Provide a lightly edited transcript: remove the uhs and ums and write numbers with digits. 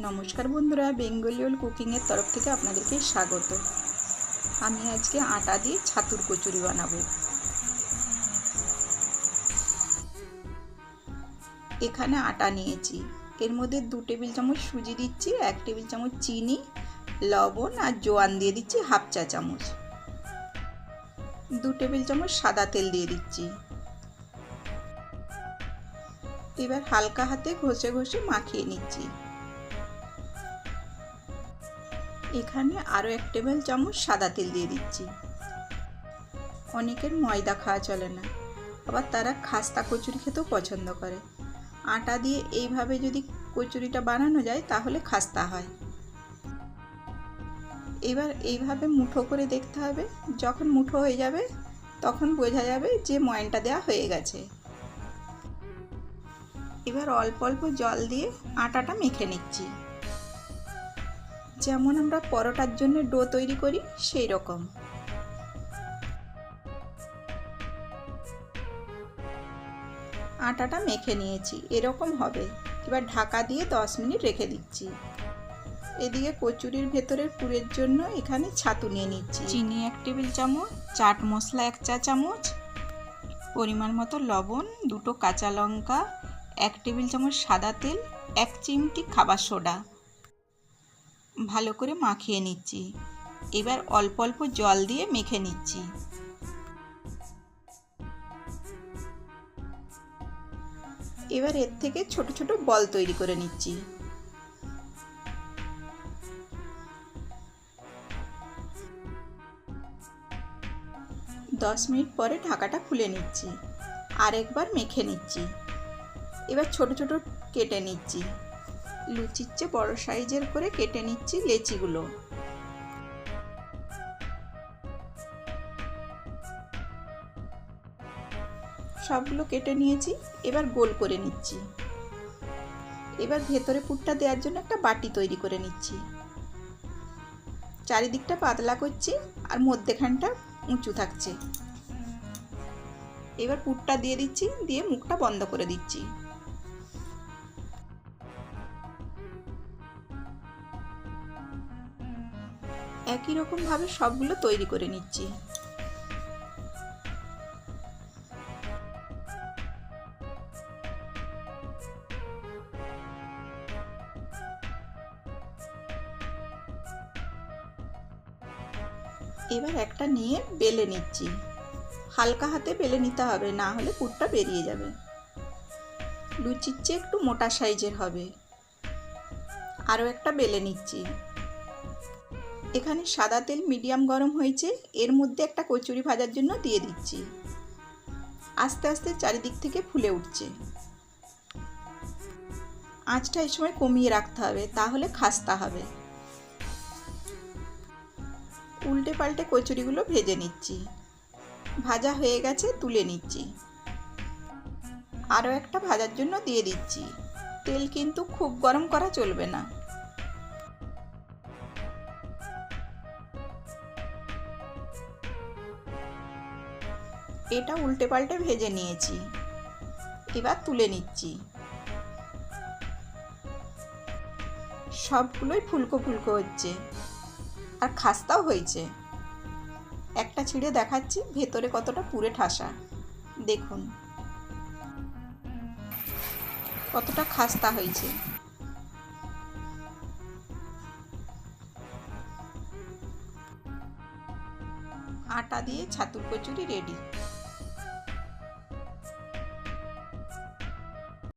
নমস্কার বন্ধুরা, বেঙ্গলিয়াল কুকিংয়ের তরফ থেকে আপনাদেরকে স্বাগত। আমি আজকে আটা দিয়ে ছাতুর কচুরি বানাবো। এখানে আটা নিয়েছি, এর মধ্যে 2 টেবিল চামচ সুজি দিচ্ছি, 1 টেবিল চামচ চিনি, লবণ আর জোয়ান দিয়ে দিচ্ছি হাফ চা চামচ, 2 টেবিল চামচ সাদা তেল দিয়ে দিচ্ছি। এবার হালকা হাতে ঘষে ঘষে মাখিয়ে নিচ্ছি। এখানে আরও 1 টেবিল চামচ সাদা তেল দিয়ে দিচ্ছি। অনেকের ময়দা খাওয়া চলে না, আবার তারা খাস্তা কচুরি খেতেও পছন্দ করে। আটা দিয়ে এইভাবে যদি কচুরিটা বানানো যায় তাহলে খাস্তা হয়। এবার এইভাবে মুঠো করে দেখতে হবে, যখন মুঠো হয়ে যাবে তখন বোঝা যাবে যে ময়ানটা দেওয়া হয়ে গেছে। এবার অল্প অল্প জল দিয়ে আটাটা মেখে নিচ্ছি, যেমন আমরা পরোটার জন্য ডো তৈরি করি সেই রকম। আটাটা মেখে নিয়েছি, এরকম হবে। এবার ঢাকা দিয়ে 10 মিনিট রেখে দিচ্ছি। এদিকে কচুরির ভেতরের পুরের জন্য এখানে ছাতু নিয়ে নিচ্ছি। চিনি 1 টেবিল চামচ, চাট মশলা 1 চা চামচ, পরিমাণ মতো লবণ, 2টো কাঁচা লঙ্কা, 1 টেবিল চামচ সাদা তেল, 1 চিমটি খাবার সোডা। ভালো করে মাখিয়ে নিচ্ছি। এবার অল্প অল্প জল দিয়ে মেখে নিচ্ছি। এবার এর থেকে ছোট ছোট বল তৈরি করে নিচ্ছি। দশ মিনিট পরে ঢাকাটা খুলে নিচ্ছি, আরেকবার মেখে নিচ্ছি। এবার ছোট ছোট কেটে নিচ্ছি, লুচির চেয়ে বড় সাইজের করে কেটে নিচ্ছি লেচিগুলো। সবগুলো কেটে নিয়েছি, এবার গোল করে নিচ্ছি। এবার ভেতরে পুরটা দেওয়ার জন্য একটা বাটি তৈরি করে নিচ্ছি। চারিদিকটা পাতলা করছি আর মধ্যেখানটা উঁচু থাকছে। এবার পুরটা দিয়ে দিচ্ছি, দিয়ে মুখটা বন্ধ করে দিচ্ছি। একই রকম ভাবে সবগুলো তৈরি করে নিচ্ছি। এবার একটা নিয়ে বেলে নিচ্ছি। হালকা হাতে বেলে নিতে হবে, না হলে পুরটা বেরিয়ে যাবে। লুচির চেয়ে একটু মোটা সাইজের হবে। আরও একটা বেলে নিচ্ছি। এখানে সাদা তেল মিডিয়াম গরম হয়েছে, এর মধ্যে একটা কচুরি ভাজার জন্য দিয়ে দিচ্ছি। আস্তে আস্তে চারিদিক থেকে ফুলে উঠছে। আঁচটা এই সময় কমিয়ে রাখতে হবে, তাহলে খাস্তা হবে। উল্টে পাল্টে কচুরিগুলো ভেজে নিচ্ছি। ভাজা হয়ে গেছে, তুলে নিচ্ছি। আরও একটা ভাজার জন্য দিয়ে দিচ্ছি। তেল কিন্তু খুব গরম করা চলবে না। এটা উল্টে পাল্টে ভেজে নিয়েছি, এবার তুলে নিচ্ছি। সবগুলোই ফুলকো ফুলকো হচ্ছে আর খাস্তাও হয়েছে। একটা ছিঁড়ে দেখাচ্ছি ভেতরে কতটা পুরে ঠাসা। দেখুন কতটা খাস্তা হয়েছে। আটা দিয়ে ছাতুর কচুরি রেডি।